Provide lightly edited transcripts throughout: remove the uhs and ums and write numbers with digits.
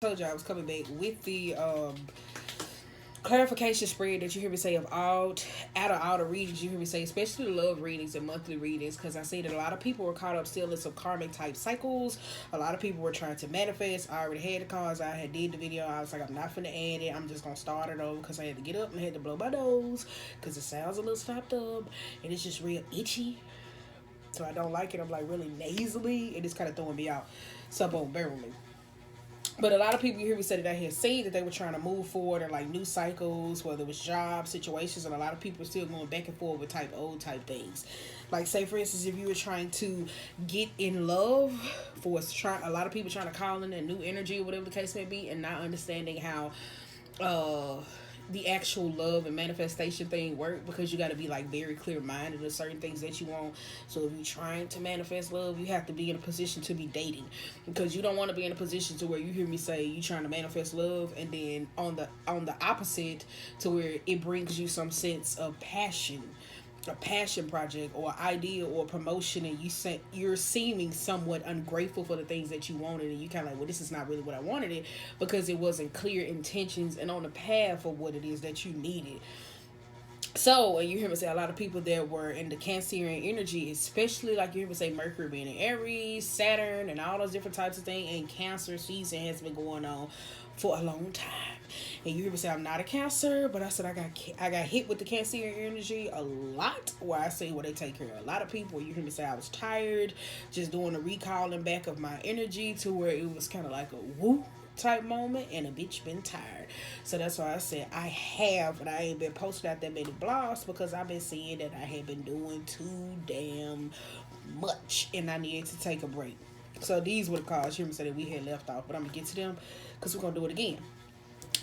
Told you I was coming back with the clarification spread that you hear me say of all out of all the readings you hear me say, especially the love readings and monthly readings, because I see that a lot of people were caught up still in some karmic type cycles. A lot of people were trying to manifest. I already had the cards. I had did the video. I was like, I'm not finna add it. I'm just gonna start it over because I had to get up and I had to blow my nose because it sounds a little stopped up and it's just real itchy. So I don't like it. I'm like really nasally and it's kind of throwing me out. So boom, bear with me. But a lot of people you hear me say that I had seen that they were trying to move forward in like new cycles, whether it was job situations, and a lot of people are still going back and forth with type old type things. Like say for instance, if you were trying to get in love, for trying a lot of people trying to call in a new energy or whatever the case may be, and not understanding how uh the actual love and manifestation thing work, because you got to be like very clear minded of certain things that you want. So if you're trying to manifest love, you have to be in a position to be dating, because you don't want to be in a position to where you hear me say you trying to manifest love and then on the opposite to where it brings you some sense of passion, a passion project or idea or promotion, and you're seeming somewhat ungrateful for the things that you wanted, and you kind of like, well, this is not really what I wanted it, because it wasn't clear intentions and on the path of what it is that you needed. So, and you hear me say a lot of people that were in the Cancerian energy, especially like you hear me say Mercury being in Aries, Saturn, and all those different types of things, and Cancer season has been going on for a long time. And you hear me say I'm not a Cancer, but I said I got hit with the Cancerian energy a lot. Where I say where they take care of a lot of people. You hear me say I was tired, just doing a recalling back of my energy to where it was kind of like a woo type moment, and a bitch been tired. So that's why I said I have, but I ain't been posting out that many blogs because I've been seeing that I have been doing too damn much and I needed to take a break. So these were the cards you hear me say that we had left off, but I'm gonna get to them because we're gonna do it again.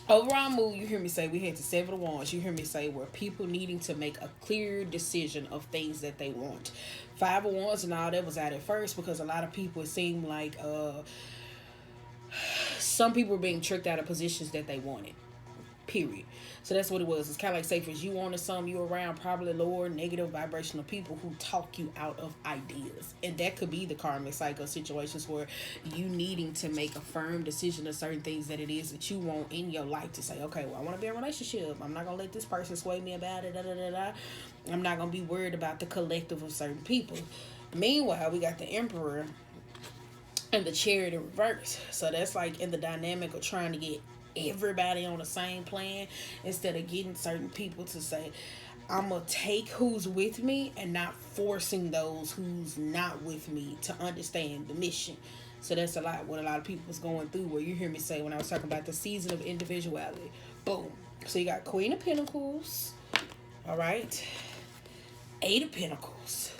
Overall mood, you hear me say we had to Seven of Wands. You hear me say where people needing to make a clear decision of things that they want. Five of Wands and all that was out at first because a lot of people it seemed like some people were being tricked out of positions that they wanted. Period. So that's what it was. It's kind of like, say, for you wanted some, you around probably lower negative vibrational people who talk you out of ideas. And that could be the karmic cycle situations where you needing to make a firm decision of certain things that it is that you want in your life to say, okay, well, I want to be in a relationship. I'm not going to let this person sway me about it. Da, da, da, da. I'm not going to be worried about the collective of certain people. Meanwhile, we got the Emperor and the Chariot in reverse. So that's like in the dynamic of trying to get everybody on the same plan instead of getting certain people to say, I'm gonna take who's with me and not forcing those who's not with me to understand the mission. So that's a lot what a lot of people was going through, where you hear me say when I was talking about the season of individuality. Boom. So you got Queen of Pentacles, all right, Eight of Pentacles,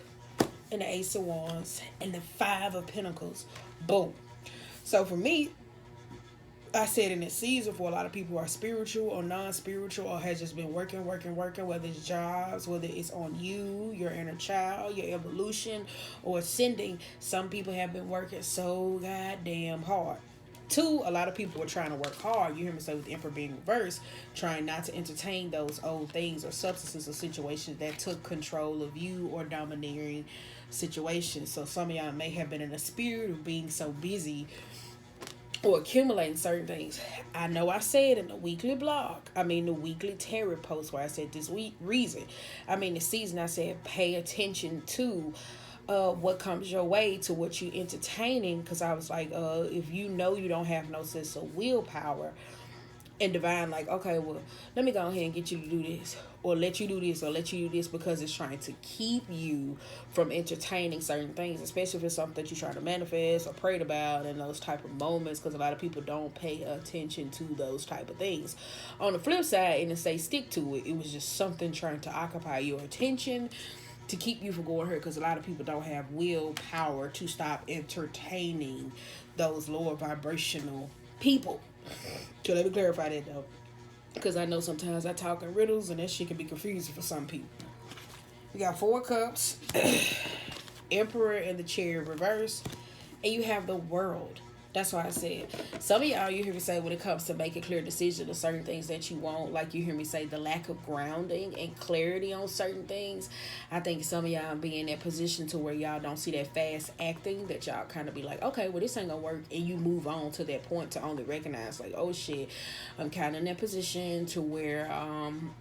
and the Ace of Wands, and the Five of Pentacles. Boom. So for me, I said in this season, for a lot of people who are spiritual or non-spiritual or has just been working, whether it's jobs, whether it's on you, your inner child, your evolution, or ascending, some people have been working so goddamn hard. Two, a lot of people were trying to work hard. You hear me say with the Emperor being reversed, trying not to entertain those old things or substances or situations that took control of you or domineering situations. So some of y'all may have been in a spirit of being so busy or accumulating certain things. I know I said in the weekly blog, the weekly tarot post where I said this week reason. The season I said pay attention to what comes your way to what you entertaining, because I was like, if you know you don't have no sense of willpower and divine, like, okay, well, let me go ahead and get you to do this, or let you do this, or let you do this, because it's trying to keep you from entertaining certain things, especially if it's something that you try to manifest or prayed about in those type of moments, because a lot of people don't pay attention to those type of things. On the flip side, and to say stick to it, it was just something trying to occupy your attention to keep you from going hurt, because a lot of people don't have willpower to stop entertaining those lower vibrational people. So let me clarify that though, because I know sometimes I talk in riddles and that shit can be confusing for some people. You got Four Cups, Emperor and the Chariot reverse, and you have the World. That's why I said some of y'all, you hear me say, when it comes to making clear decisions or certain things that you want, like you hear me say the lack of grounding and clarity on certain things. I think some of y'all be in that position to where y'all don't see that fast acting, that y'all kind of be like, okay, well, this ain't gonna work, and you move on to that point to only recognize like, oh shit, I'm kind of in that position to where I'm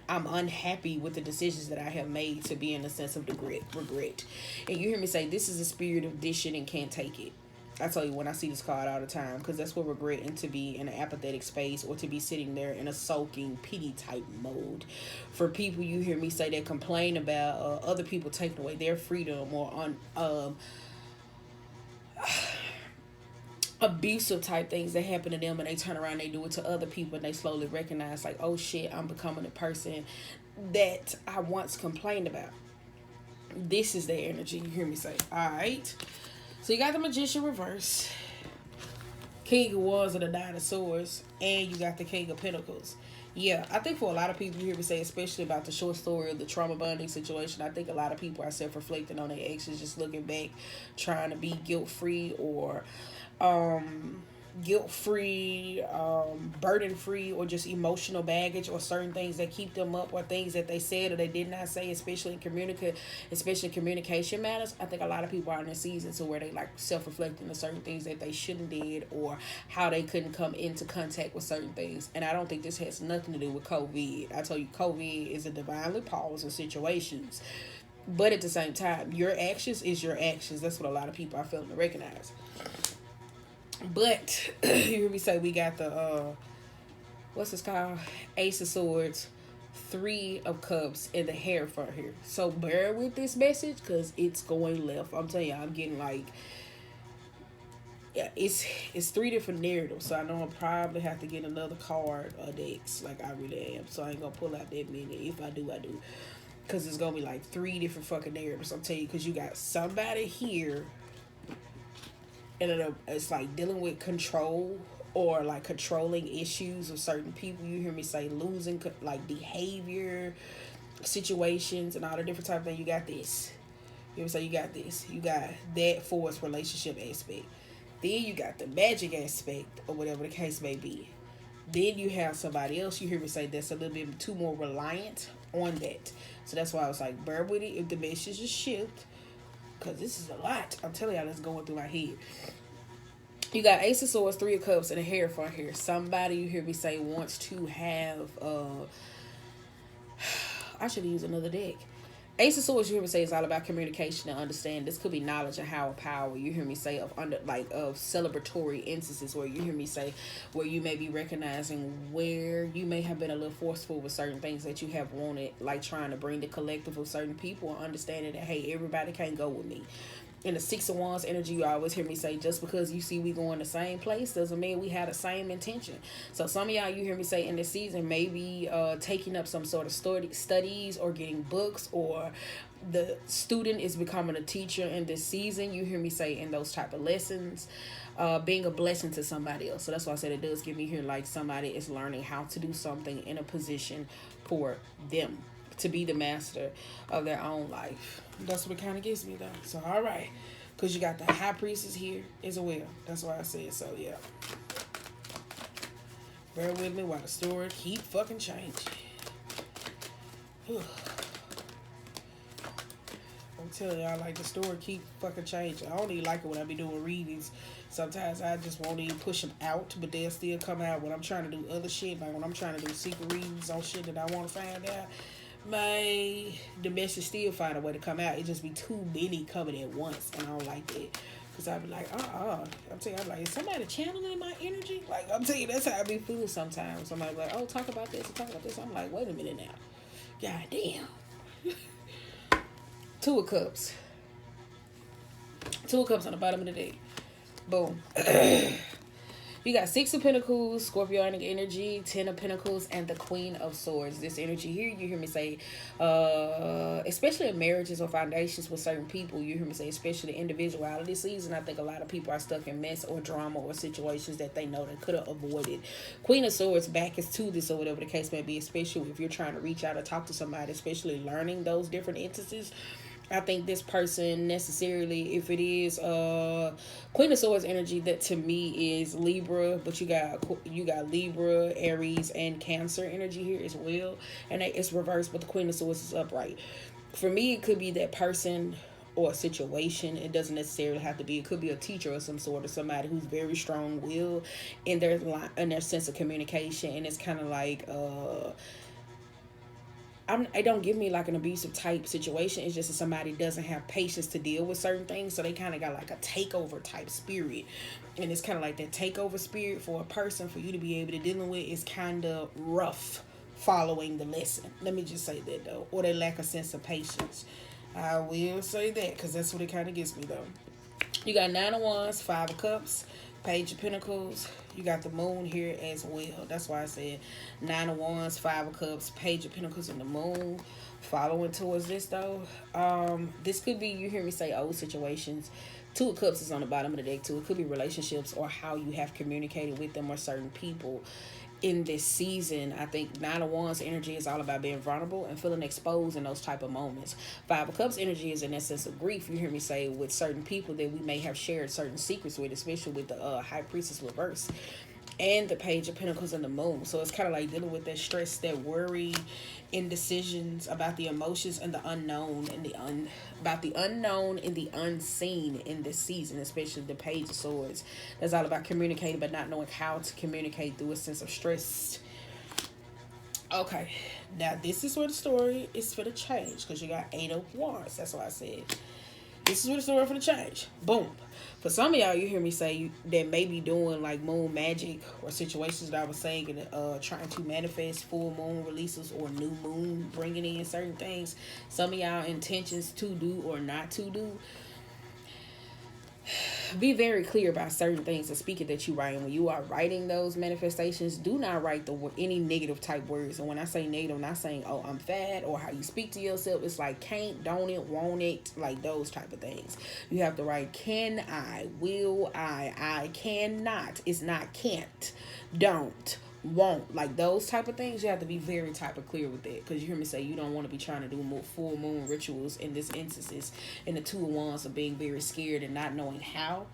unhappy with the decisions that I have made, to be in a sense of regret. And you hear me say this is a spirit of this shit and can't take it. I tell you, when I see this card all the time, because that's what regret, and to be in an apathetic space or to be sitting there in a sulking pity type mode. For people, you hear me say, that complain about other people taking away their freedom or on abusive type things that happen to them, and they turn around and they do it to other people, and they slowly recognize like, oh shit, I'm becoming the person that I once complained about. This is their energy, you hear me say. Alright. So you got the Magician reverse, King of Wands and the Nine of Swords, and you got the King of Pentacles. Yeah, I think for a lot of people, you hear me say, especially about the short story of the trauma bonding situation, I think a lot of people are self-reflecting on their exes, just looking back, trying to be guilt-free or guilt-free, burden-free, or just emotional baggage, or certain things that keep them up, or things that they said or they did not say, especially in communication matters. I think a lot of people are in a season to where they like self-reflecting on certain things that they shouldn't did, or how they couldn't come into contact with certain things. And I don't think this has nothing to do with COVID. I tell you, COVID is a divinely pausing situations, but at the same time, your actions is your actions. That's what a lot of people are failing to recognize. But you hear me say we got the what's this called? Ace of Swords, Three of Cups, and the Hierophant here. So bear with this message because it's going left. I'm telling you, I'm getting like, yeah, it's three different narratives. So I know I'll probably have to get another card or decks, like I really am. So I ain't gonna pull out that many. If I do, I do. Because it's gonna be like three different fucking narratives. I'm telling you, because you got somebody here, and it's like dealing with control or like controlling issues of certain people. You hear me say losing like behavior, situations, and all the different type of things. You got this. You hear me say you got this. You got that forced relationship aspect. Then you got the magic aspect, or whatever the case may be. Then you have somebody else, you hear me say, that's a little bit too more reliant on that. So that's why I was like, bear with it if the message is shift. Because this is a lot. I'm telling y'all, that's going through my head. You got Ace of Swords, Three of Cups, and a Hierophant here. Somebody, you hear me say, wants to have... I should use another deck. Ace of Swords, you hear me say, is all about communication and understanding. This could be knowledge and higher power. You hear me say of celebratory instances where you hear me say where you may be recognizing where you may have been a little forceful with certain things that you have wanted, like trying to bring the collective of certain people and understanding that, hey, everybody can't go with me. In the Six of Wands energy, you always hear me say, just because you see we going the same place doesn't mean we have the same intention. So some of y'all, you hear me say, in this season, maybe taking up some sort of studies or getting books, or the student is becoming a teacher in this season. You hear me say, in those type of lessons, being a blessing to somebody else. So that's why I said it does give me here like somebody is learning how to do something in a position for them to be the master of their own life. That's what it kind of gives me though. So all right, because you got the High Priestess here as well. That's why I said so. Yeah, bear with me while the story keep fucking changing. I'm telling y'all, like, the story keep fucking changing. I don't even like it when I be doing readings. Sometimes I just won't even push them out, but they'll still come out when I'm trying to do other shit. Like when I'm trying to do secret readings on shit that I want to find out. The message still find a way to come out. It just be too many coming at once, and I don't like that. Cause I be like, I'm telling you, I'm like, is somebody channeling my energy? Like, I'm telling you, that's how I be feeling sometimes. Somebody be like, oh, talk about this, talk about this. I'm like, wait a minute now. God damn. Two of Cups. Two of Cups on the bottom of the deck. Boom. You got Six of Pentacles, Scorpionic energy, Ten of Pentacles, and the Queen of Swords. This energy here, you hear me say, especially in marriages or foundations with certain people, you hear me say, especially individuality season, I think a lot of people are stuck in mess or drama or situations that they know they could have avoided. Queen of Swords back is to this or whatever the case may be, especially if you're trying to reach out or talk to somebody, especially learning those different instances. I think this person necessarily, if it is Queen of Swords energy, that to me is Libra, but you got Libra, Aries, and Cancer energy here as well, and it's reversed, but the Queen of Swords is upright. For me, it could be that person or a situation. It doesn't necessarily have to be. It could be a teacher of some sort, or somebody who's very strong-willed in their sense of communication, and it's kind of like it don't give me like an abusive type situation. It's just that somebody doesn't have patience to deal with certain things, so they kind of got like a takeover type spirit, and it's kind of like that takeover spirit for a person for you to be able to deal with is kind of rough following the lesson. Let me just say that though, or they lack a sense of patience. I will say that because that's what it kind of gives me though. You got Nine of Wands, Five of Cups, Page of Pentacles. You got the Moon here as well. That's why I said Nine of Wands, Five of Cups, Page of Pentacles, and the Moon. Following towards this though, this could be, you hear me say, old situations. Two of Cups is on the bottom of the deck too. It could be relationships or how you have communicated with them or certain people in this season. I think Nine of Wands energy is all about being vulnerable and feeling exposed in those type of moments. Five of Cups energy is in that sense of grief, you hear me say, with certain people that we may have shared certain secrets with, especially with the High Priestess reverse and the Page of Pentacles and the Moon. So it's kind of like dealing with that stress, that worry, indecisions about the emotions and the unknown, and about the unknown and the unseen in this season, especially the Page of Swords. That's all about communicating but not knowing how to communicate through a sense of stress. Okay, now this is where the story is for the change, because you got Eight of Wands. That's why I said this is where the story for the change. Boom. For some of y'all, you hear me say that may be doing like moon magic or situations that I was saying, trying to manifest full moon releases or new moon bringing in certain things. Some of y'all intentions to do or not to do. Be very clear about certain things and speak it that you write. And when you are writing those manifestations, do not write any negative type words. And when I say negative, I'm not saying, oh, I'm fat, or how you speak to yourself. It's like can't, don't it, won't it, like those type of things. You have to write can I, will I cannot. It's not can't, don't, won't, like those type of things. You have to be very type of clear with that, because you hear me say you don't want to be trying to do more full moon rituals in this instances, and the Two of Wands of being very scared and not knowing how,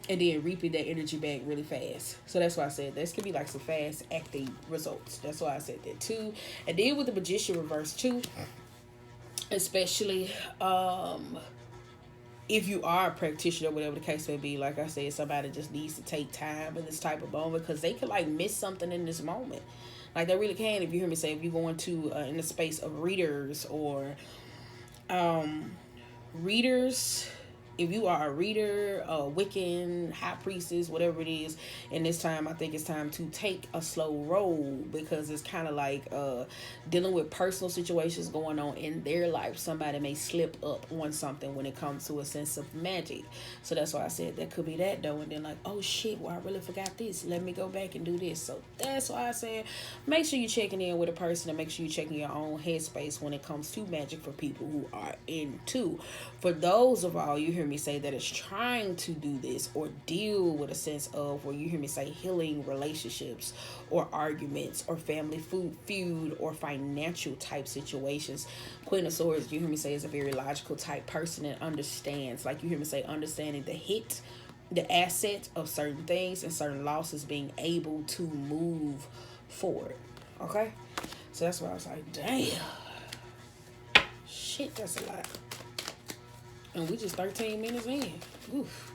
and then reaping that energy back really fast. So that's why I said this could be like some fast acting results. That's why I said that too. And then with the Magician reverse too, especially if you are a practitioner, whatever the case may be, like I said, somebody just needs to take time in this type of moment, because they could like miss something in this moment. Like they really can. If you hear me say, if you're going to in the space of readers or readers, if you are a reader, a Wiccan, High Priestess, whatever it is, in this time, I think it's time to take a slow roll, because it's kind of like dealing with personal situations going on in their life. Somebody may slip up on something when it comes to a sense of magic. So that's why I said that could be that though. And then like, oh shit, well I really forgot this. Let me go back and do this. So that's why I said make sure you're checking in with a person, and make sure you're checking your own headspace when it comes to magic for people who are into. For those of all, you hear me say, that is trying to do this or deal with a sense of, where you hear me say, healing relationships or arguments or family feud or financial type situations. Queen of Swords, you hear me say, is a very logical type person and understands, like you hear me say, understanding the asset of certain things and certain losses, being able to move forward. Okay, so that's why I was like, damn, shit, that's a lot. And we just 13 minutes in. Oof.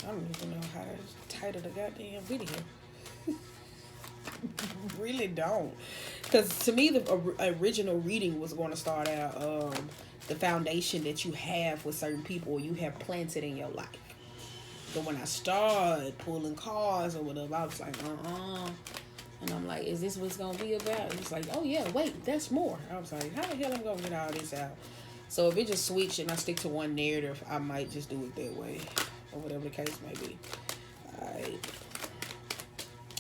I don't even know how to title the goddamn video. Really don't. Because to me, the original reading was going to start out the foundation that you have with certain people or you have planted in your life. But when I started pulling cards or whatever, I was like, And I'm like, is this what it's going to be about? And it's like, oh yeah, wait, that's more. I was like, how the hell am I going to get all this out? So if it just switched and I stick to one narrative, I might just do it that way. Or whatever the case may be. Alright.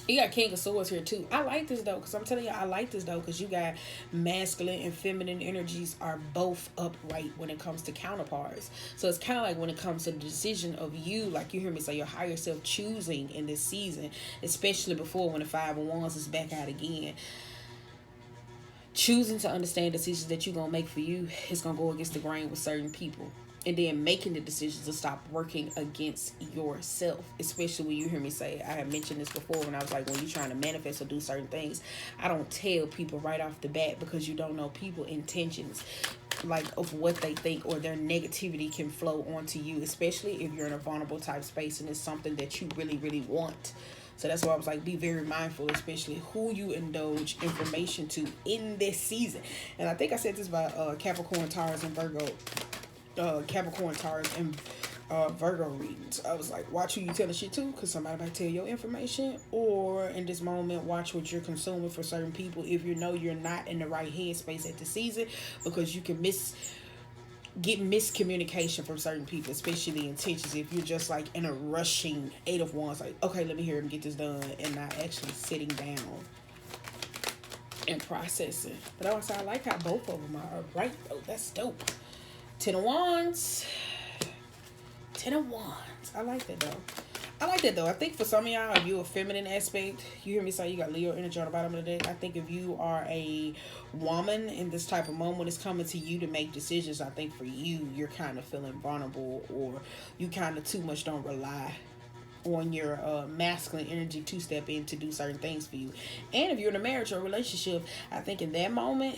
You got King of Swords here too. I like this though, because I'm telling you, I like this though, because you got masculine and feminine energies are both upright when it comes to counterparts. So it's kind of like when it comes to the decision of you, like you hear me say, your higher self choosing in this season, especially before when the Five of Wands is back out again. choosing to understand decisions that you're gonna make for you is gonna go against the grain with certain people, and then making the decisions to stop working against yourself. Especially when you hear me say, I have mentioned this before, when I was like, when you're trying to manifest or do certain things, I don't tell people right off the bat, because you don't know people intentions, like of what they think, or their negativity can flow onto you, especially if you're in a vulnerable type space and it's something that you really really want. So that's why I was like, be very mindful, especially who you indulge information to in this season. And I think I said this about Capricorn, Taurus, and Virgo. Capricorn, Taurus, and Virgo readings. I was like, watch who you telling shit to, because somebody might tell your information. Or in this moment, watch what you're consuming for certain people if you know you're not in the right headspace at the season, because you can get miscommunication from certain people, especially the intentions. If you're just like in a rushing 8 of Wands, like, okay, let me hear him get this done, and not actually sitting down and processing. But I was, I like how both of them are right though. That's dope. 10 of Wands. 10 of Wands. I like that though. I think for some of y'all, if you're a feminine aspect, you hear me say you got Leo energy on the bottom of the deck. I think if you are a woman in this type of moment, it's coming to you to make decisions. I think for you, you're kind of feeling vulnerable, or you kind of too much don't rely on your masculine energy to step in to do certain things for you. And if you're in a marriage or relationship, I think in that moment,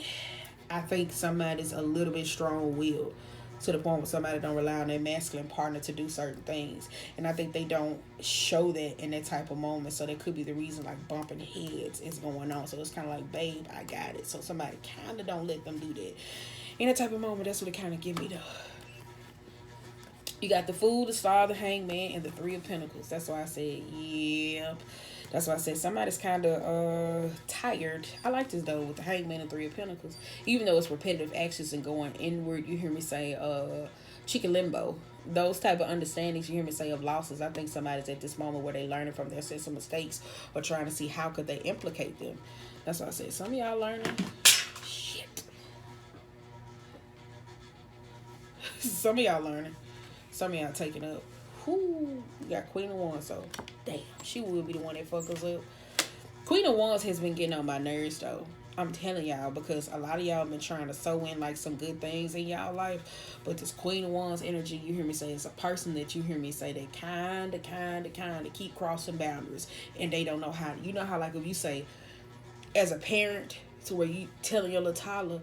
I think somebody's a little bit strong-willed, to the point where somebody don't rely on their masculine partner to do certain things. And I think they don't show that in that type of moment. So that could be the reason, like, bumping heads is going on. So it's kind of like, babe, I got it. So somebody kind of don't let them do that. In that type of moment, that's what it kind of give me though. You got the Fool, the Star, the Hangman, and the Three of Pentacles. That's why I said, yep. That's why I said somebody's kind of tired. I like this though, with the Hangman and Three of Pentacles. Even though it's repetitive actions and going inward, you hear me say chicken limbo. Those type of understandings, you hear me say, of losses. I think somebody's at this moment where they learning from their sense of mistakes, or trying to see how could they implicate them. That's why I said some of y'all learning. Shit. Some of y'all learning. Some of y'all taking up. Whoo, we got Queen of Wands, so damn, she will be the one that fuck us up. Queen of Wands has been getting on my nerves though. I'm telling y'all, because a lot of y'all been trying to sew in like some good things in y'all life, but this Queen of Wands energy, you hear me say, it's a person that you hear me say they kind of keep crossing boundaries, and they don't know how. You know how, like, if you say as a parent, to where you telling your little toddler,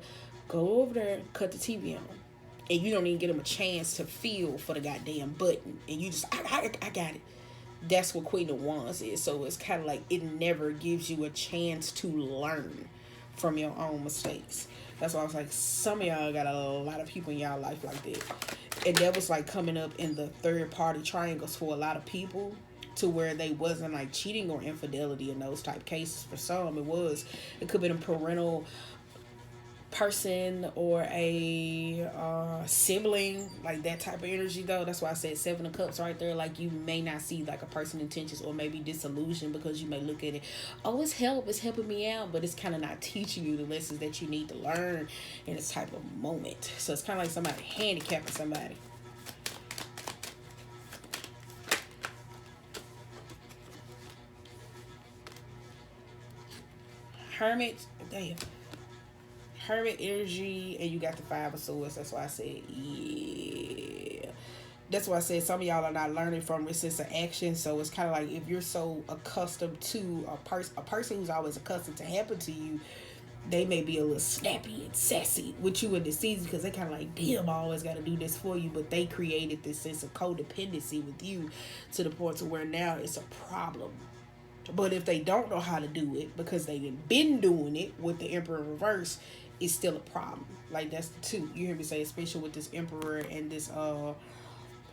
go over there and cut the TV on, and you don't even get them a chance to feel for the goddamn button, and you just, I got it. That's what Queen of Wands is. So it's kind of like it never gives you a chance to learn from your own mistakes. That's why I was like, some of y'all got a lot of people in y'all life like that. And that was like coming up in the third party triangles for a lot of people, to where they wasn't like cheating or infidelity in those type cases. For some, it could be a parental person or a sibling, like that type of energy though. That's why I said 7 of Cups right there. Like, you may not see like a person intentions, or maybe disillusion, because you may look at it, oh, it's helping me out, but it's kind of not teaching you the lessons that you need to learn in this type of moment. So it's kind of like somebody handicapping somebody. Hermit, damn. Hermit energy, and you got the 5 of Swords. That's why I said, yeah. That's why I said some of y'all are not learning from resist action. So it's kind of like, if you're so accustomed to a person who's always accustomed to happen to you, they may be a little snappy and sassy with you in this season, because they kind of like, damn, I always got to do this for you. But they created this sense of codependency with you, to the point to where now it's a problem. But if they don't know how to do it, because they've been doing it with the Emperor in reverse, it's still a problem. Like, that's the 2. You hear me say, especially with this Emperor and this 5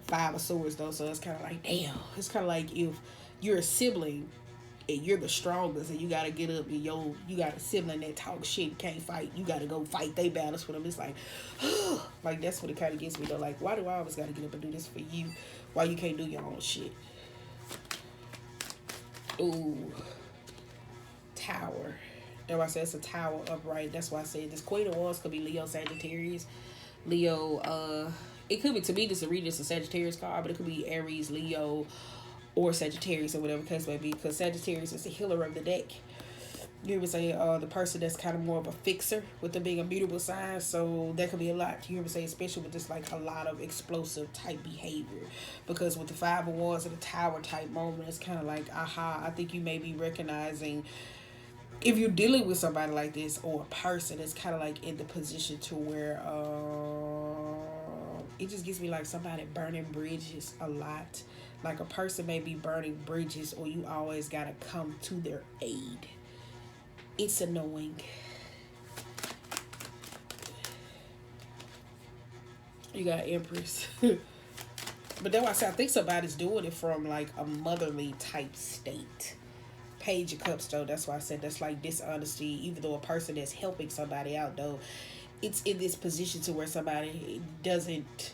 of Swords though. So it's kind of like, damn. It's kind of like if you're a sibling and you're the strongest, and you got to get up, and you got a sibling that talks shit, can't fight, you got to go fight they battles for them. It's like, like, that's what it kind of gets me though. Like, why do I always got to get up and do this for you? Why you can't do your own shit? Ooh, Tower. That's why I said it's a Tower upright. That's why I said this Queen of Wands could be Leo, Sagittarius. Leo, it could be, to me, this is read, it's a Sagittarius card, but it could be Aries, Leo, or Sagittarius, or whatever case may be, because Sagittarius is the healer of the deck. You ever say the person that's kind of more of a fixer with them being a mutable sign, so that could be a lot. You ever say, especially with this like a lot of explosive type behavior, because with the Five of Wands and the Tower type moment, it's kind of like, aha, I think you may be recognizing if you're dealing with somebody like this or a person, it's kind of like in the position to where it just gives me like somebody burning bridges a lot. Like a person may be burning bridges, or you always gotta come to their aid. It's annoying. You got Empress. But then I say I think somebody's doing it from like a motherly type state. Page of Cups though, that's why I said that's like dishonesty. Even though a person that's helping somebody out though, it's in this position to where somebody doesn't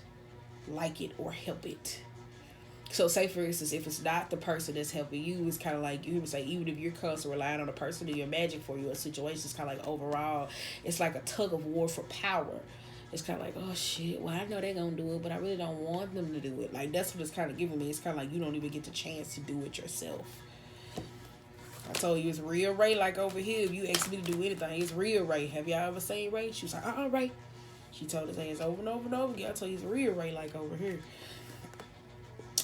like it or help it. So say for instance, if it's not the person that's helping you, it's kind of like you would say, even if you're constantly relying on the person to do your magic for you, a situation is kind of like overall, it's like a tug of war for power. It's kind of like, oh shit, well I know they're gonna do it, but I really don't want them to do it. Like that's what it's kind of giving me. It's kind of like you don't even get the chance to do it yourself. I told you it's real Ray. Like over here, if you ask me to do anything, it's real Ray. Have y'all ever seen Ray? She was like, Ray. She told us ass over and over and over again. I told you it's real Ray. Like over here.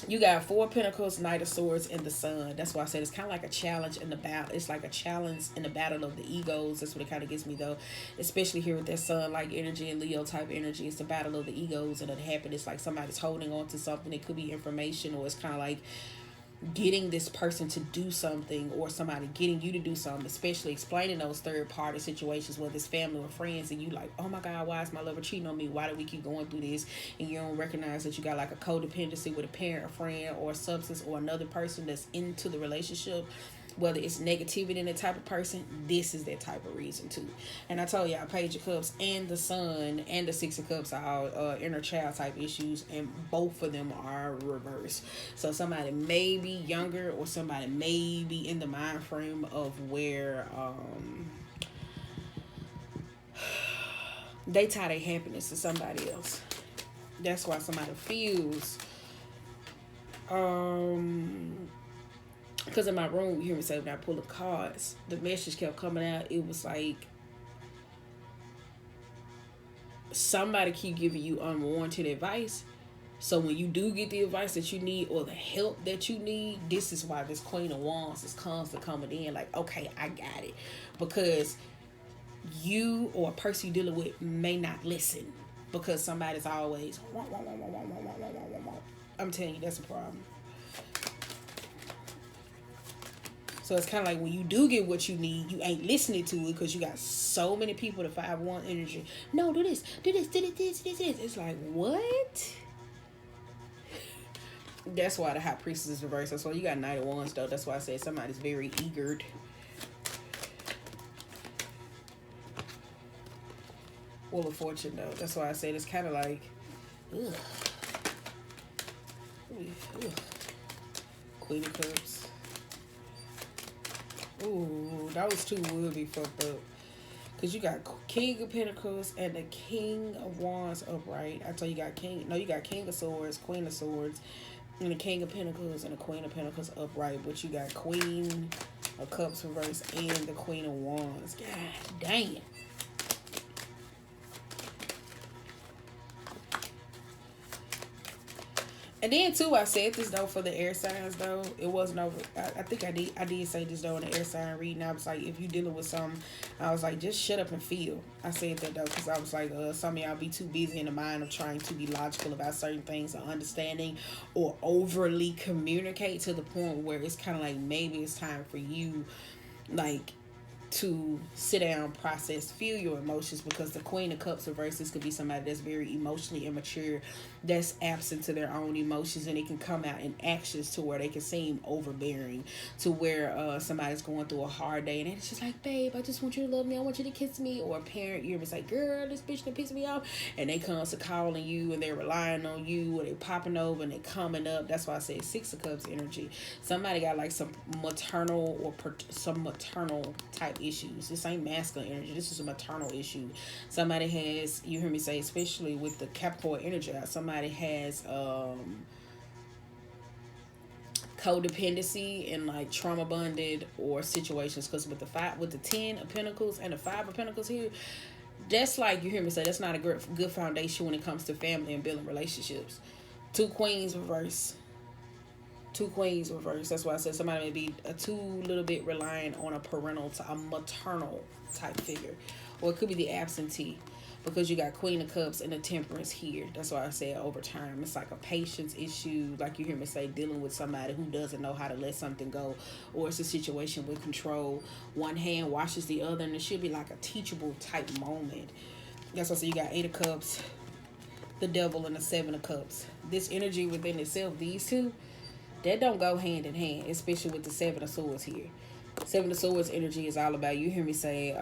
You got Four of Pentacles, Knight of Swords, and the Sun. That's why I said it's kind of like a challenge in the battle. It's like a challenge in the battle of the egos. That's what it kind of gets me though. Especially here with that Sun like energy and Leo type energy. It's the battle of the egos, and it happens. It's like somebody's holding on to something. It could be information, or it's kind of like getting this person to do something, or somebody getting you to do something, especially explaining those third party situations, whether it's family or friends, and you like, oh my god, why is my lover cheating on me? Why do we keep going through this? And you don't recognize that you got like a codependency with a parent, a friend, or a substance, or another person that's into the relationship. Whether it's negativity in that type of person, this is that type of reason too. And I told y'all, Page of Cups and the Sun and the Six of Cups are all inner child type issues, and both of them are reversed. So somebody may be younger, or somebody may be in the mind frame of where they tie their happiness to somebody else. That's why somebody feels because in my room, you hear me say when I pull the cards, the message kept coming out. It was like somebody keep giving you unwarranted advice. So when you do get the advice that you need, or the help that you need, this is why this Queen of Wands is constantly coming in. Like, okay, I got it. Because you or a person you're dealing with may not listen. Because somebody's always, I'm telling you, that's a problem. So it's kind of like when you do get what you need, you ain't listening to it because you got so many people to 5-1 energy. No, do this, do this, do this, do this. It's like, what? That's why the High Priestess is reversed. That's why you got Knight of Wands, though. That's why I said somebody's very eager. Wheel of Fortune, though. That's why I said it's kind of like, ugh. Ugh. Queen of Cups. Ooh, those two would be fucked up. Because you got King of Pentacles and the King of Wands upright. I tell you, got you got King of Swords, Queen of Swords, and the King of Pentacles and the Queen of Pentacles upright. But you got Queen of Cups reversed and the Queen of Wands. God damn. And then too, I said this though for the air signs though. It wasn't over. I think I did say this though in the air sign reading. I was like, if you dealing with something, I was like, just shut up and feel. I said that though because I was like, some of y'all be too busy in the mind of trying to be logical about certain things or understanding, or overly communicate to the point where it's kind of like maybe it's time for you, like, to sit down, process, feel your emotions, because the Queen of Cups reverses could be somebody that's very emotionally immature, that's absent to their own emotions, and it can come out in actions to where they can seem overbearing, to where somebody's going through a hard day and it's just like, babe, I just want you to love me, I want you to kiss me. Or a parent, you're just like, girl, this bitch done pissed me off, and they come to calling you and they're relying on you, or they popping over and they coming up. That's why I say Six of Cups energy. Somebody got like some maternal or some maternal type issues. This ain't masculine energy. This is a maternal issue. Somebody has, you hear me say, especially with the Capricorn energy, somebody has codependency and like trauma bonded or situations. Because with the 10 of Pentacles and the 5 of Pentacles here, that's like, you hear me say, that's not a good foundation when it comes to family and building relationships. 2 Queens reverse. 2 Queens reverse. That's why I said somebody may be too little bit relying on a maternal type figure, or it could be the absentee, because you got Queen of Cups and the Temperance here. That's why I said over time it's like a patience issue, like you hear me say, dealing with somebody who doesn't know how to let something go, or it's a situation with control. One hand washes the other, and it should be like a teachable type moment. That's why I say you got 8 of Cups, the Devil, and the 7 of Cups. This energy within itself, these two, that don't go hand in hand, especially with the 7 of Swords here. 7 of Swords energy is all about, you hear me say,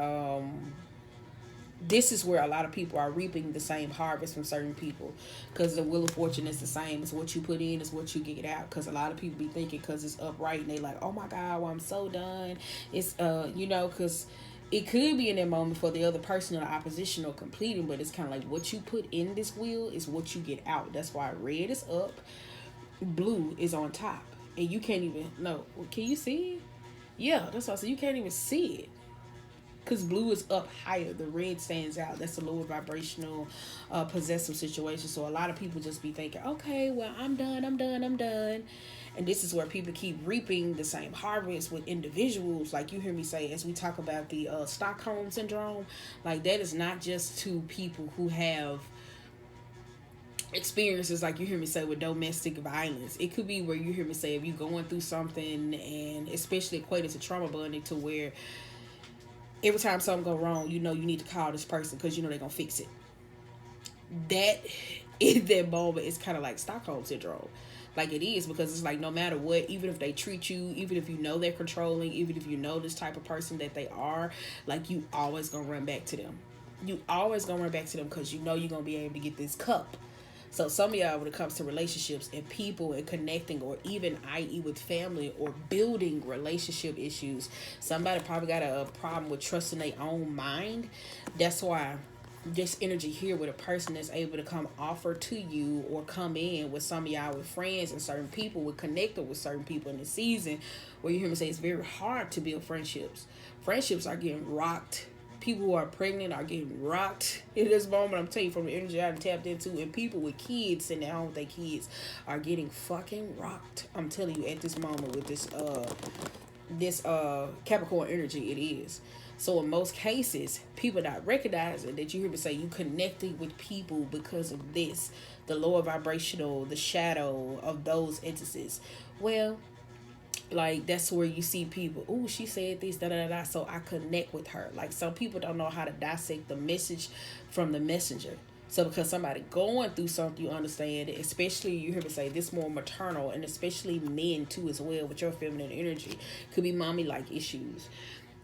this is where a lot of people are reaping the same harvest from certain people, because the Wheel of Fortune is the same. It's what you put in is what you get out, because a lot of people be thinking because it's upright and they like, oh my God, well, I'm so done. It's because it could be in that moment for the other person or the opposition or completing, but it's kind of like what you put in this wheel is what you get out. That's why red is up, blue is on top, and you can't even can you see it? Yeah, that's why I said you can't even see it, because blue is up higher, the red stands out. That's a lower vibrational possessive situation. So a lot of people just be thinking, okay, well, I'm done, and this is where people keep reaping the same harvest with individuals. Like you hear me say, as we talk about the Stockholm syndrome, like that is not just to people who have experiences, like you hear me say, with domestic violence. It could be where you hear me say, if you're going through something, and especially equated to trauma bonding, to where every time something go wrong, you need to call this person because they're gonna fix it. That in that moment, it's kind of like Stockholm syndrome. Like it is, because it's like no matter what, even if they treat you, even if they're controlling, even if this type of person that they are, like you always gonna run back to them. You always gonna run back to them because you're gonna be able to get this cup. So some of y'all, when it comes to relationships and people and connecting, or even i.e. with family or building relationship issues, somebody probably got a problem with trusting their own mind. That's why this energy here with a person that's able to come offer to you, or come in with some of y'all with friends and certain people, with connected with certain people in the season where you hear me say it's very hard to build friendships. Friendships are getting rocked. People who are pregnant are getting rocked in this moment. I'm telling you, from the energy I tapped into, and people with kids sitting at home with their kids are getting fucking rocked. I'm telling you, at this moment with this Capricorn energy, it is. So in most cases, people not recognizing that you hear me say you connecting with people because of this, the lower vibrational, the shadow of those entities. Well, like that's where you see people, oh, she said this, so I connect with her. Like some people don't know how to dissect the message from the messenger. So because somebody going through something, you understand it. Especially, you hear me say, this more maternal, and especially men too as well, with your feminine energy. Could be mommy like issues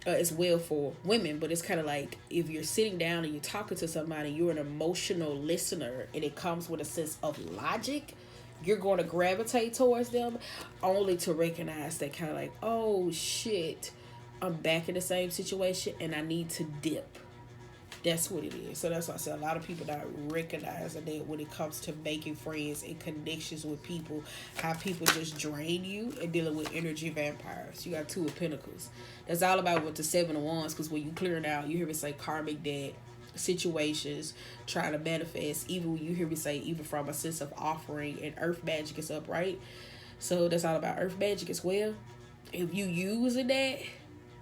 as well for women. But it's kind of like, if you're sitting down and you're talking to somebody, you're an emotional listener, and it comes with a sense of logic, you're going to gravitate towards them, only to recognize that kind of like, oh shit, I'm back in the same situation and I need to dip. That's what it is. So that's why I said a lot of people not recognizing that when it comes to making friends and connections with people, how people just drain you, and dealing with energy vampires. You got 2 of Pentacles. That's all about with the 7 of Wands, because when you clear it out, you hear me say karmic debt situations trying to manifest, even when you hear me say, even from a sense of offering, and earth magic is upright. So that's all about earth magic as well. If you using that,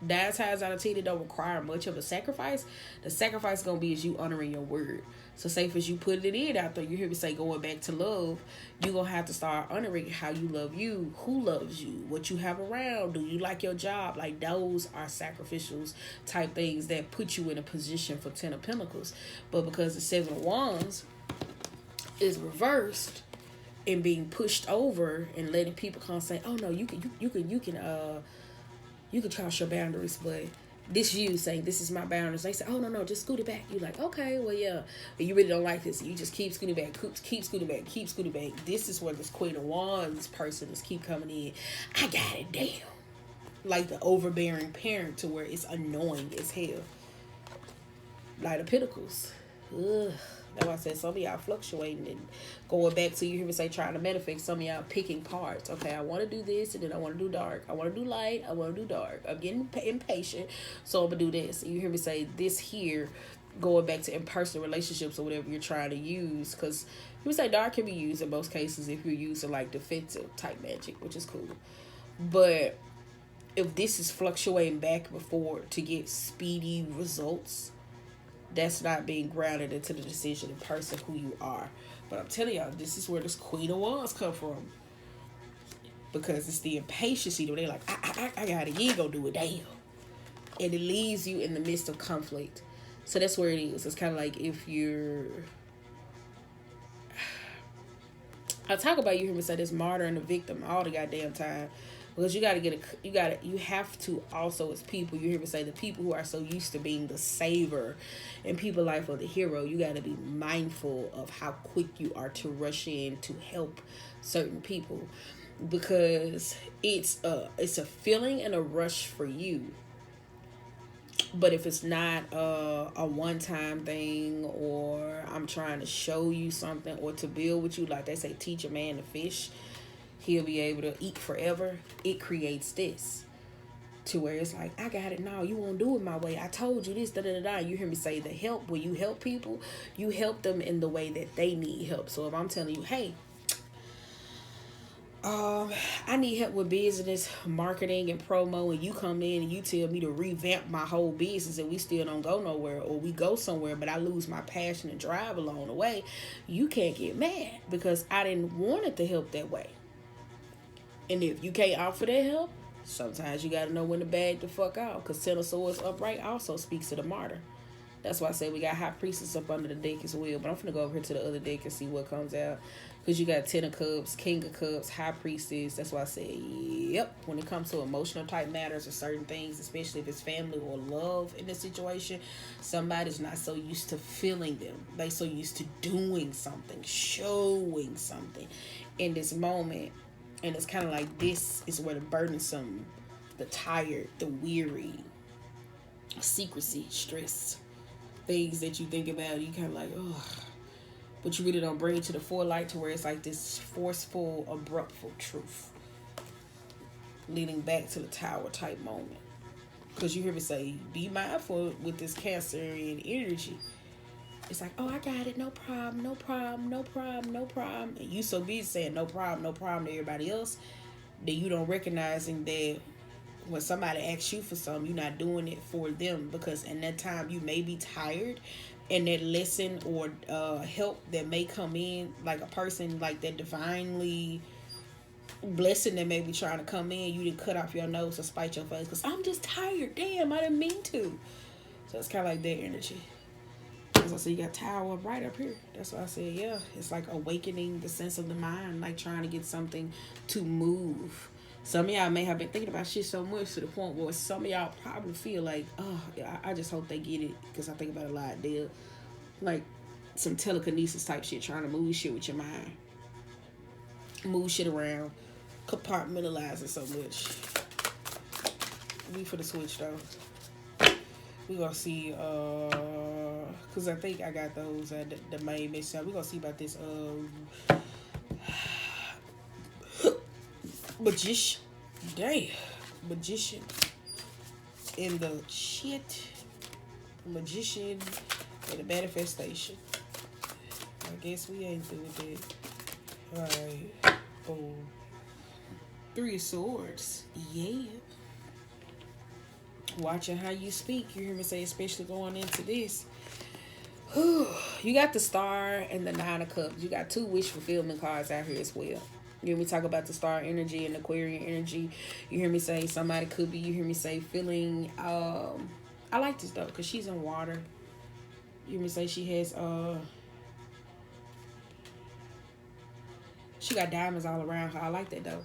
9 times out of 10 it don't require much of a sacrifice. The sacrifice gonna be is you honoring your word. So say if you put it in out there, you hear me say going back to love, you gonna have to start honoring how you love you, who loves you, what you have around, do you like your job. Like those are sacrificials type things that put you in a position for 10 of Pentacles. But because the 7 of Wands is reversed and being pushed over, and letting people come say, oh no, you can cross your boundaries, but this you saying, this is my boundaries. They say, oh, no, just scoot it back. You're like, okay, well, yeah. But you really don't like this. You just keep scooting back, keep scooting back, keep scooting back. This is where this Queen of Wands person is keep coming in. I got it, damn. Like the overbearing parent, to where it's annoying as hell. Knight of Pentacles. Ugh. That's why I said some of y'all fluctuating and going back to, you hear me say, trying to manifest. Some of y'all picking parts. Okay, I want to do this, and then I want to do dark. I want to do light. I want to do dark. I'm getting impatient, so I'm gonna do this. You hear me say this here, going back to in-person relationships or whatever you're trying to use, because you say dark can be used in most cases if you're using like defensive type magic, which is cool. But if this is fluctuating back and forth to get speedy results, that's not being grounded into the decision and person who you are. But I'm telling y'all, this is where this Queen of Wands come from. Because it's the impatience. They're like, I got it. You ain't gonna do it. Damn. And it leaves you in the midst of conflict. So that's where it is. It's kind of like if you're... I talk about, you hear me say this, martyr and the victim all the goddamn time. Because you have to also, as people, you hear me say, the people who are so used to being the saver in people's life or the hero, you got to be mindful of how quick you are to rush in to help certain people, because it's a feeling and a rush for you. But if it's not a one-time thing, or I'm trying to show you something or to build with you, like they say, teach a man to fish, he'll be able to eat forever. It creates this to where it's like, I got it now. You won't do it my way. I told you this, da-da-da-da. You hear me say the help. When you help people, you help them in the way that they need help. So if I'm telling you, hey, I need help with business, marketing, and promo, and you come in and you tell me to revamp my whole business and we still don't go nowhere, or we go somewhere but I lose my passion and drive along the way, you can't get mad because I didn't want it to help that way. And if you can't offer that help, sometimes you got to know when to bag the fuck out, because Ten of Swords upright also speaks to the martyr. That's why I say we got High Priestess up under the deck as well. But I'm finna go over here to the other deck and see what comes out. Because you got Ten of Cups, King of Cups, High Priestess. That's why I say, yep, when it comes to emotional type matters or certain things, especially if it's family or love in this situation, somebody's not so used to feeling them. They so used to doing something, showing something in this moment. And it's kind of like, this is where the burdensome, the tired, the weary, secrecy, stress, things that you think about, you kind of like, oh, but you really don't bring it to the forelight, to where it's like this forceful, abruptful truth leading back to the tower type moment. Because you hear me say, be mindful with this Cancer and energy. It's like, oh, I got it, no problem, no problem, no problem, no problem. And you so busy saying no problem to everybody else that you don't recognizing that when somebody asks you for something, you're not doing it for them, because in that time you may be tired, and that lesson or help that may come in, like a person like that divinely blessing that may be trying to come in, you didn't cut off your nose or spite your face because I'm just tired. Damn, I didn't mean to. So it's kind of like that energy. As I said, you got Tower right up here. That's why I said, yeah, it's like awakening the sense of the mind, like trying to get something to move. Some of y'all may have been thinking about shit so much to the point where some of y'all probably feel like, oh, I just hope they get it, because I think about it a lot. They're like some telekinesis type shit, trying to move shit with your mind. Move shit around. Compartmentalize it so much. We for the switch though. We gonna see, cause I think I got those at the main message. We gonna see about this magician. Damn, magician in the shit. Magician and the manifestation. I guess we ain't through with that. Alright. Boom. Three of Swords. Yeah. Watching how you speak, you hear me say, especially going into this. You got the Star and the Nine of Cups. You got two wish fulfillment cards out here as well. You hear me talk about the Star energy and Aquarian energy. You hear me say somebody could be, you hear me say, feeling, I like this though, because she's in water. You hear me say she has, she got diamonds all around her. I like that though.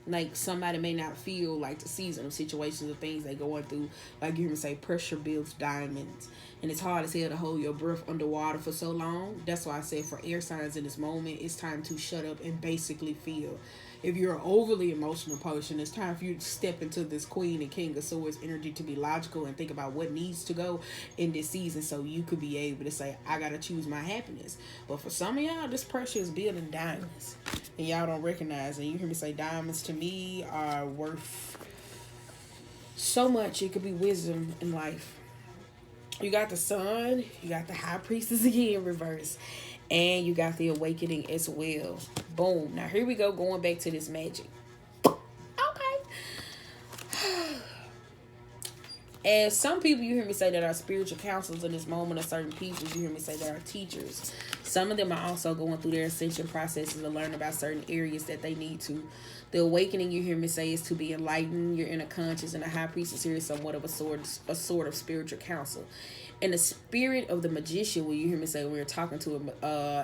Like, somebody may not feel like the season of situations or things they going through. Like, you hear me say, pressure builds diamonds. And it's hard as hell to hold your breath underwater for so long. That's why I said for air signs in this moment, it's time to shut up and basically feel. If you're an overly emotional person, it's time for you to step into this Queen and King of Swords energy to be logical and think about what needs to go in this season so you could be able to say, I gotta choose my happiness. But for some of y'all, this pressure is building diamonds. And y'all don't recognize it. You hear me say diamonds to me are worth so much. It could be wisdom in life. You got the sun, you got the high priestess again reverse, and you got the awakening as well. Boom. Now here we go, going back to this magic. Okay. As some people, you hear me say that are spiritual counselors in this moment, of certain people, you hear me say that are teachers. Some of them are also going through their ascension processes to learn about certain areas that they need to. The awakening, you hear me say, is to be enlightened. Your inner conscious, and the high priestess here is somewhat of a sort of spiritual counsel. In the spirit of the magician, when you hear me say we're talking to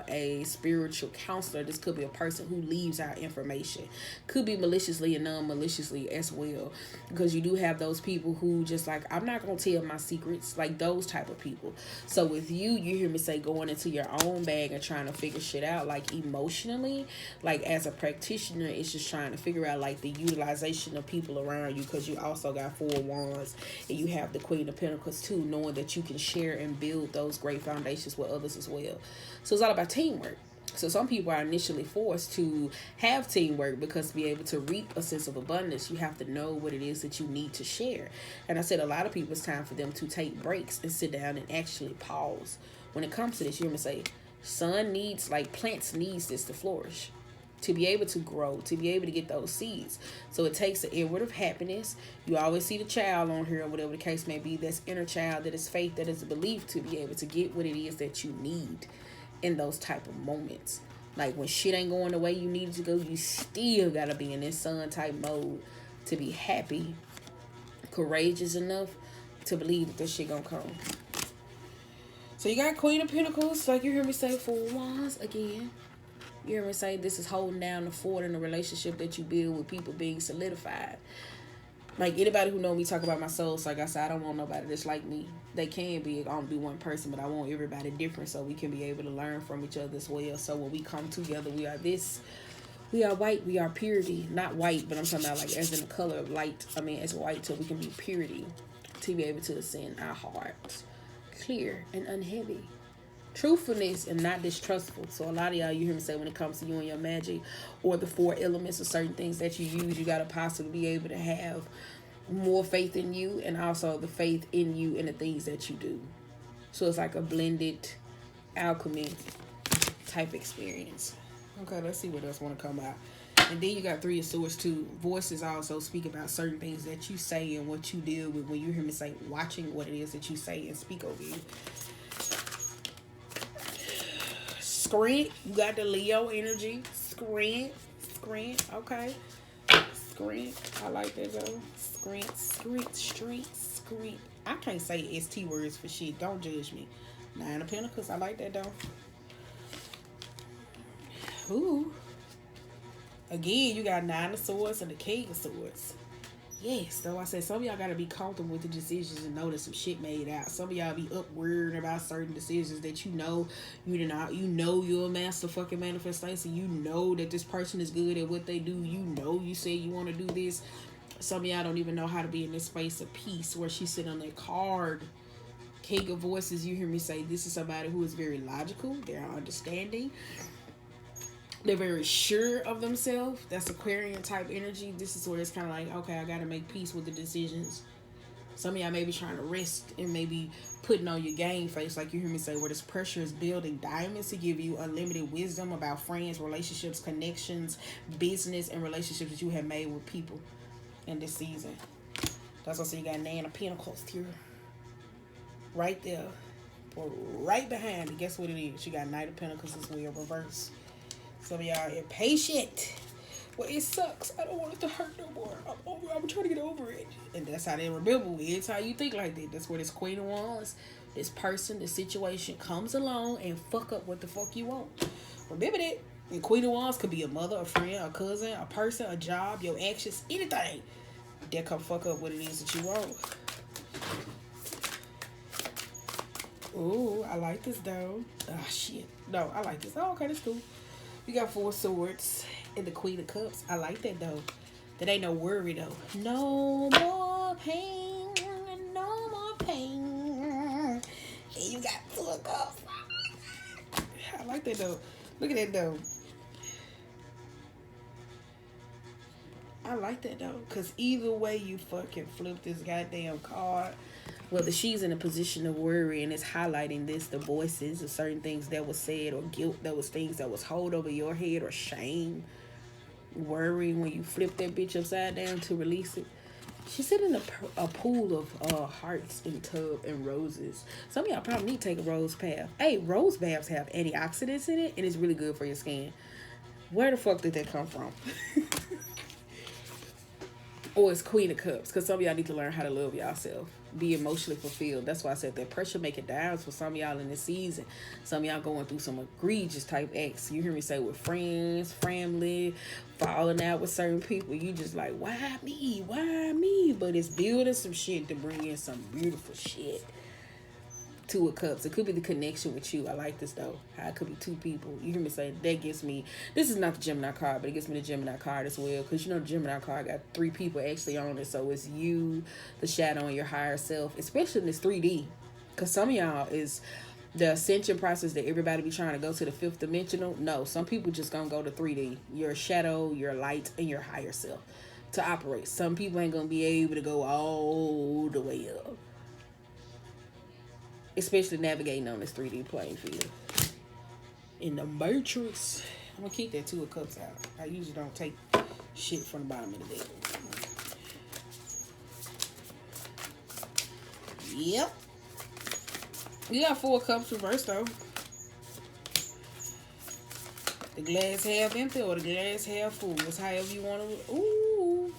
a spiritual counselor, this could be a person who leaves out information. Could be maliciously and non-maliciously as well. Because you do have those people who just like, I'm not going to tell my secrets. Like those type of people. So with you hear me say going into your own bag and trying to figure shit out. Like emotionally, like as a practitioner, it's just trying to figure out like the utilization of people around you. Because you also got 4 wands. And you have the Queen of Pentacles too. Knowing that you can share and build those great foundations with others as well. So it's all about teamwork. So some people are initially forced to have teamwork because to be able to reap a sense of abundance, you have to know what it is that you need to share. And I said a lot of people, it's time for them to take breaks and sit down and actually pause. When it comes to this, you hear me say, sun needs, like plants needs this to flourish, to be able to grow, to be able to get those seeds. So it takes an inward of happiness. You always see the child on here or whatever the case may be. That's inner child, that is faith, that is a belief to be able to get what it is that you need in those type of moments. Like when shit ain't going the way you need it to go, you still gotta be in this sun type mode to be happy, courageous enough to believe that this shit gonna come. So you got Queen of Pentacles, like you hear me say, 4 wands again. You hear me say this is holding down the fort in a relationship that you build with people being solidified. Like anybody who know me talk about my soul, so like I said, I don't want nobody that's like me. They can be, I don't be one person, but I want everybody different so we can be able to learn from each other as well. So when we come together, we are this, we are white, we are purity. Not white, but I'm talking about like as in the color of light. I mean as white, so we can be purity, to be able to ascend our hearts clear and unheavy. Truthfulness and not distrustful. So a lot of y'all, you hear me say when it comes to you and your magic or the 4 elements or certain things that you use, you got to possibly be able to have more faith in you and also the faith in you and the things that you do. So it's like a blended alchemy type experience. Okay, let's see what else want to come out. And then you got 3 of Swords too. Voices also speak about certain things that you say and what you deal with when you hear me say watching what it is that you say and speak over you. Screen, you got the Leo energy. Screen, okay. Screen, I like that though. Screen. I can't say ST words for shit. Don't judge me. 9 of Pentacles, I like that though. Ooh. Again, you got 9 of Swords and the King of Swords. Yes, though I said some of y'all gotta be comfortable with the decisions and know that some shit made out. Some of y'all be up worried about certain decisions that you know you're a master fucking manifestation. You know that this person is good at what they do. You know you say you want to do this. Some of y'all don't even know how to be in this space of peace where she's sitting on that card. King of Voices, you hear me say this is somebody who is very logical. They're understanding. They're very sure of themselves. That's Aquarian type energy. This is where it's kind of like, okay, I got to make peace with the decisions. Some of y'all may be trying to rest and maybe putting on your game face, like you hear me say, where this pressure is building diamonds to give you unlimited wisdom about friends, relationships, connections, business, and relationships that you have made with people in this season. That's why I say you got 9 of Pentacles here. Right there. Right behind it. Guess what it is? You got Knight of Pentacles as well, reverse. Some of y'all are impatient. Well, it sucks. I don't want it to hurt no more. I'm trying to get over it. And that's how they remember. It's how you think like that. That's where this Queen of Wands, this person, this situation comes along and fuck up what the fuck you want. Remember that. And Queen of Wands could be a mother, a friend, a cousin, a person, a job, your actions, anything. That come fuck up what it is that you want. Ooh, I like this though. Ah, shit. No, I like this. Oh, okay, that's cool. You got 4 swords And the Queen of Cups, I like that though. That ain't no worry though. No more pain, no more pain. And you got 2 of Cups. I like that though. Look at that though. I like that though, cause either way you fucking flip this goddamn card, whether she's in a position of worry and it's highlighting this, the voices of certain things that was said, or guilt that was things that was hold over your head, or shame, worry when you flip that bitch upside down to release it. She's sitting in a pool of hearts and tub and roses. Some of y'all probably need to take a rose bath. Hey, rose baths have antioxidants in it, and it's really good for your skin. Where the fuck did that come from? Or it's Queen of Cups, because some of y'all need to learn how to love yourself. Be emotionally fulfilled. That's why I said that pressure making downs for some of y'all in this season. Some of y'all going through some egregious type acts. You hear me say with friends, family, falling out with certain people. You just like, why me? Why me? But it's building some shit to bring in some beautiful shit. 2 of Cups. It could be the connection with you. I like this though. How it could be 2 people. You hear me say that gives me. This is not the Gemini card, but it gives me the Gemini card as well. Because you know the Gemini card got 3 people actually on it. So it's you, the shadow, and your higher self. Especially in this 3D. Because some of y'all is the ascension process that everybody be trying to go to the 5th dimensional. No, some people just gonna go to 3D. Your shadow, your light, and your higher self to operate. Some people ain't gonna be able to go all the way up. Especially navigating on this 3D playing field. In the Matrix. I'm going to keep that 2 of Cups out. I usually don't take shit from the bottom of the deck. Yep. You got 4 Cups reversed though. The glass half empty or the glass half full. It's however you want to. Ooh.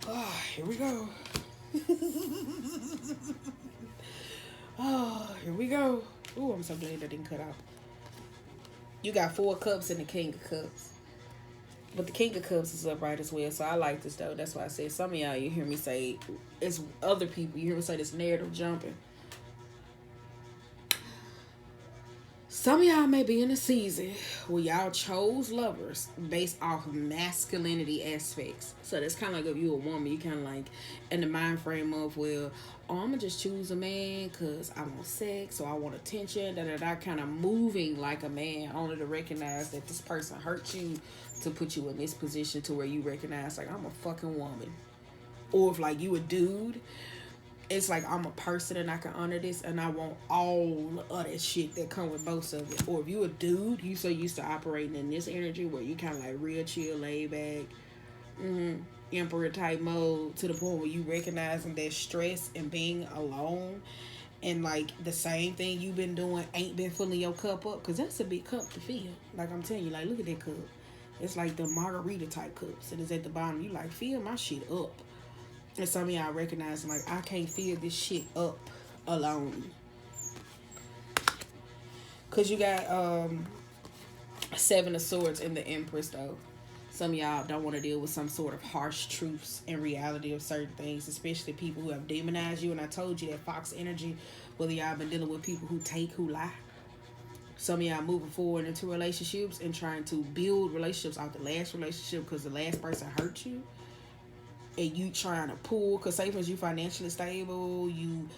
Oh, here we go. Oh, here we go. Ooh, I'm so glad that didn't cut out. You got 4 Cups and the King of Cups. But the King of Cups is upright as well. So I like this though. That's why I said some of y'all, you hear me say, it's other people. You hear me say this narrative jumping. Some of y'all may be in a season where y'all chose lovers based off of masculinity aspects. So that's kind of like if you a woman, you kind of like in the mind frame of, well, oh, I'm going to just choose a man because I want sex or I want attention, kind of moving like a man, only to recognize that this person hurt you to put you in this position to where you recognize, like, I'm a fucking woman. Or if, like, you a dude, it's like I'm a person and I can honor this and I want all of that shit that come with both of it. Or if you a dude, you so used to operating in this energy where you kind of like real chill, laid back, emperor type mode, to the point where you recognizing that stress and being alone and like the same thing you've been doing ain't been filling your cup up, because that's a big cup to fill. Like I'm telling you, like look at that cup. It's like the margarita type cups and it's at the bottom. You like fill my shit up. And some of y'all recognizing like I can't fill this shit up alone. Cause you got 7 of Swords in the Empress though. Some of y'all don't want to deal with some sort of harsh truths and reality of certain things, especially people who have demonized you. And I told you that Fox energy, whether y'all been dealing with people who take, who lie. Some of y'all moving forward into relationships and trying to build relationships out the last relationship because the last person hurt you. And you trying to pull, because say for instance you financially stable, you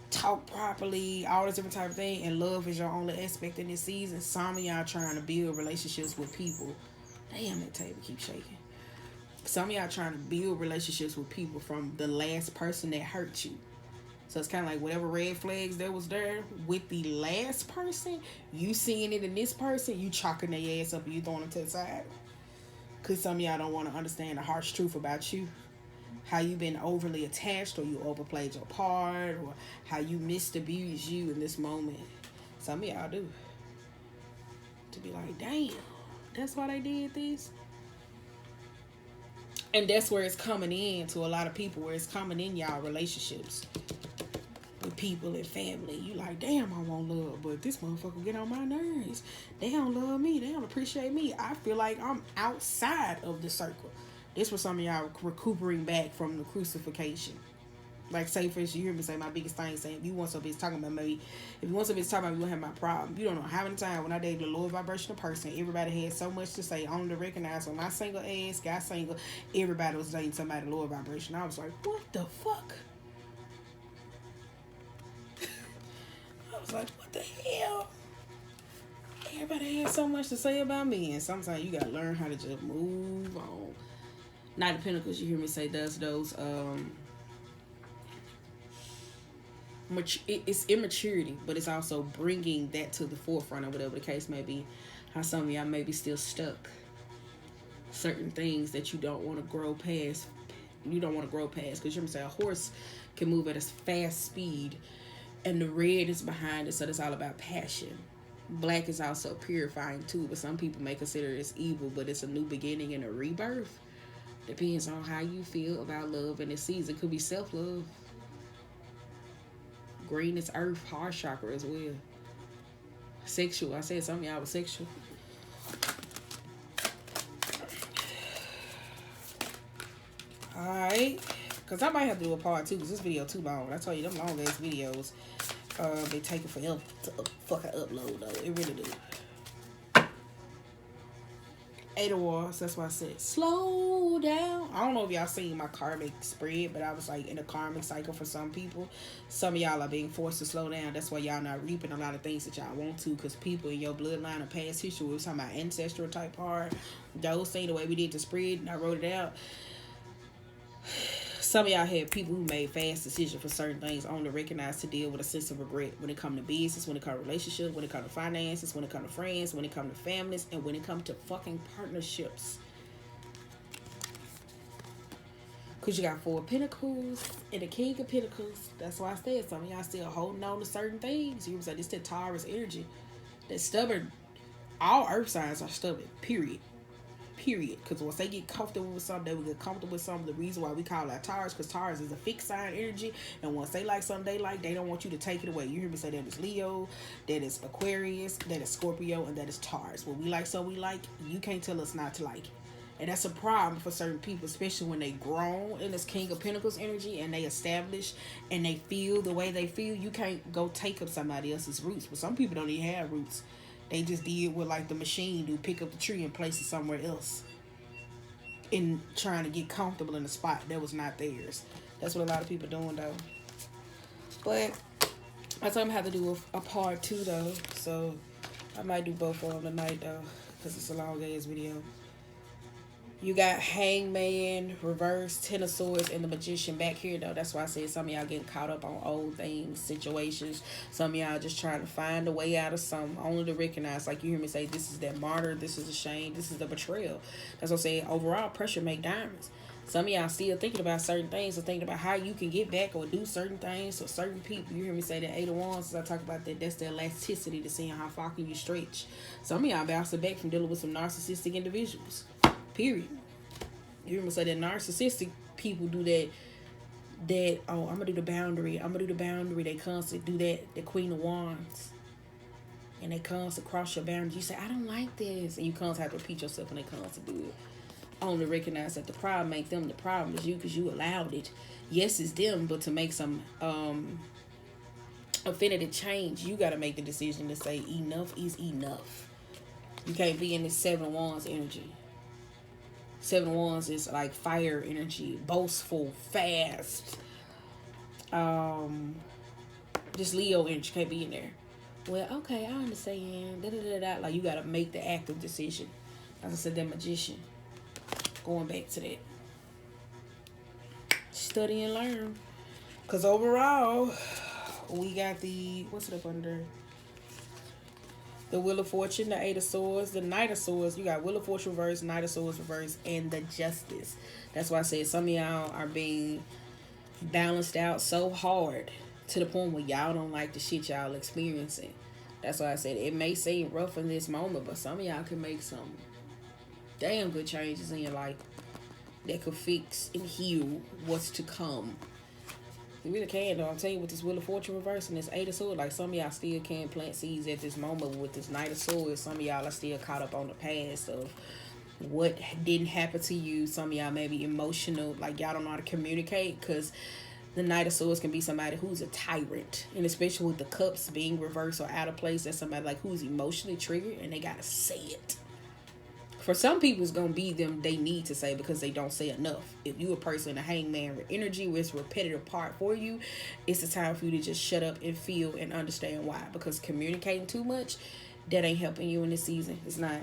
talk properly, all this different type of thing, and love is your only aspect in this season. Some of y'all trying to build relationships with people. Damn, that table keeps shaking. Some of y'all trying to build relationships with people from the last person that hurt you. So it's kind of like whatever red flags that was there with the last person, you seeing it in this person, you chalking their ass up and you throwing them to the side. Because some of y'all don't want to understand the harsh truth about you. How you been overly attached, or you overplayed your part, or how you misabused you in this moment. Some of y'all do. To be like, damn, that's why they did this. And that's where it's coming in to a lot of people, where it's coming in y'all relationships with people and family. You like, damn, I want love, but this motherfucker get on my nerves. They don't love me. They don't appreciate me. I feel like I'm outside of the circle. This was some of y'all recuperating back from the crucifixion. Like, say for instance, you hear me say my biggest thing saying, if you want some bitch talking about me, if you want some bitch talking about me, you have my problem. You don't know how many times when I dated a lower vibrational person, everybody had so much to say, only to recognize when my single ass got single, everybody was dating somebody lower vibration. I was like, what the fuck? I was like, what the hell? Everybody had so much to say about me, and sometimes you gotta learn how to just move on. Knight of Pentacles, you hear me say, does those it's immaturity, but it's also bringing that to the forefront, or whatever the case may be. How some of y'all may be still stuck. Certain things that you don't want to grow past. You don't want to grow past, because you hear me say a horse can move at a fast speed, and the red is behind it, so it's all about passion. Black is also purifying too, but some people may consider it as evil, but it's a new beginning and a rebirth. Depends on how you feel about love in this season. Could be self-love. Green is earth, heart chakra as well. Sexual. I said some of y'all was sexual. Alright. Because I might have to do a part 2, because this video too long. I told you, them long ass videos, they take it forever to fucking upload though. It really do. 8 of Wands, that's why I said slow down. I don't know if y'all seen my karmic spread, but I was like in a karmic cycle for some people. Some of y'all are being forced to slow down. That's why y'all not reaping a lot of things that y'all want to, because people in your bloodline of past history, we was talking about ancestral type part, those things, the way we did the spread, and I wrote it out. Some of y'all had people who made fast decisions for certain things, only recognize to deal with a sense of regret when it comes to business, when it comes to relationships, when it comes to finances, when it comes to friends, when it comes to families, and when it comes to fucking partnerships. Because you got 4 of Pentacles and the King of Pentacles. That's why I said some of y'all still holding on to certain things. You was like, this that Taurus energy. That stubborn. All earth signs are stubborn, period. Because once they get comfortable with something, they will get comfortable with something. The reason why we call that Taurus, because Taurus is a fixed sign energy, and once they like something they like, they don't want you to take it away. You hear me say that is Leo, that is Aquarius, that is Scorpio, and that is Taurus. When we like something we like, you can't tell us not to like it. And that's a problem for certain people, especially when they grown in this King of Pentacles energy and they establish and they feel the way they feel. You can't go take up somebody else's roots. But some people don't even have roots. They just did what like the machine do, pick up the tree and place it somewhere else. In trying to get comfortable in a spot that was not theirs. That's what a lot of people doing though. But I told them I have to do a part 2 though. So I might do both of them tonight though, because it's a long ass video. You got Hangman, Reverse, Ten of Swords, and the Magician back here, though. That's why I said some of y'all getting caught up on old things, situations. Some of y'all just trying to find a way out of something, only to recognize, like you hear me say, this is that martyr, this is a shame, this is the betrayal. That's what I say, overall, pressure make diamonds. Some of y'all still thinking about certain things or thinking about how you can get back or do certain things for certain people. You hear me say that 8 of Wands, as I talk about that, that's the elasticity to seeing how far can you stretch. Some of y'all bouncing back from dealing with some narcissistic individuals. Period. You hear me say that narcissistic people do that, oh, I'm gonna do the boundary. They constantly do that, the Queen of Wands. And they constantly cross your boundaries. You say, I don't like this. And you constantly have to repeat yourself and they constantly do it. Only recognize that the problem ain't them, the problem is you, because you allowed it. Yes, it's them, but to make some definitive change, you gotta make the decision to say enough is enough. You can't be in this 7 of Wands energy. 7 of Wands is like fire energy, boastful, fast. Just Leo energy can't be in there. Well, okay, I understand. Like you gotta make the active decision. As I said, that Magician. Going back to that. Study and learn. Because overall, we got the, what's it up under? The Wheel of Fortune, the 8 of Swords, the Knight of Swords. You got Wheel of Fortune reverse, Knight of Swords reverse, and the Justice. That's why I said some of y'all are being balanced out so hard to the point where y'all don't like the shit y'all experiencing. That's why I said it may seem rough in this moment, but some of y'all can make some damn good changes in your life that could fix and heal what's to come. You really can, though. I'm telling you, with this Wheel of Fortune reverse and this 8 of Swords, like some of y'all still can plant seeds at this moment with this Knight of Swords. Some of y'all are still caught up on the past of what didn't happen to you. Some of y'all may be emotional, like y'all don't know how to communicate, because The Knight of Swords can be somebody who's a tyrant, and especially with the cups being reversed or out of place, that's somebody like who's emotionally triggered and they gotta say it. For some people, it's gonna be them they need to say because they don't say enough. If you a person, a hangman with energy, where it's a repetitive part for you, it's the time for you to just shut up and feel and understand why. Because communicating too much, that ain't helping you in this season. It's not.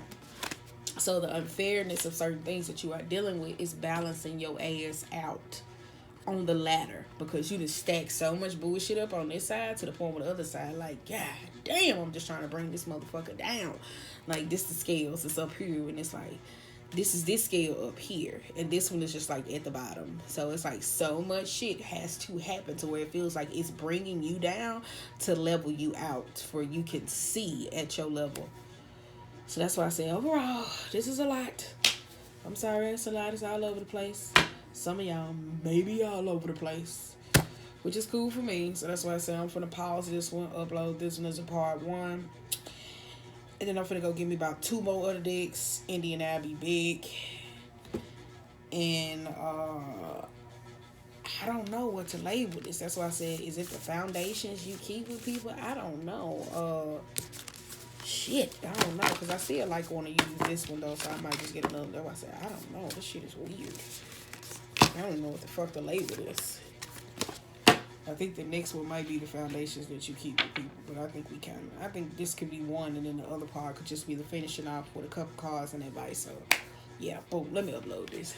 So the unfairness of certain things that you are dealing with is balancing your ass out on the ladder, because you just stack so much bullshit up on this side to the point with the other side, like, God damn, I'm just trying to bring this motherfucker down. Like, this the scales, it's up here, and it's like, this is this scale up here, and this one is just like at the bottom. So it's like so much shit has to happen to where it feels like it's bringing you down to level you out for you can see at your level. So that's why I say overall, this is a lot. I'm sorry, it's a lot. It's all over the place. Some of y'all maybe all over the place, which is cool for me. So that's why I say I'm finna pause this one, upload this one as a part 1. And then I'm finna go give me about 2 more other decks. Indian Abbey big. And I don't know what to label this. That's why I said, is it the foundations you keep with people? I don't know. Shit, I don't know. Because I still like want to use this one though. So I might just get another. That's why I said, I don't know. This shit is weird. I don't know what the fuck to label this. I think the next one might be the foundations that you keep with people, but I think this could be one, and then the other part could just be the finishing off with a couple cards and advice. So, yeah, boom, let me upload this.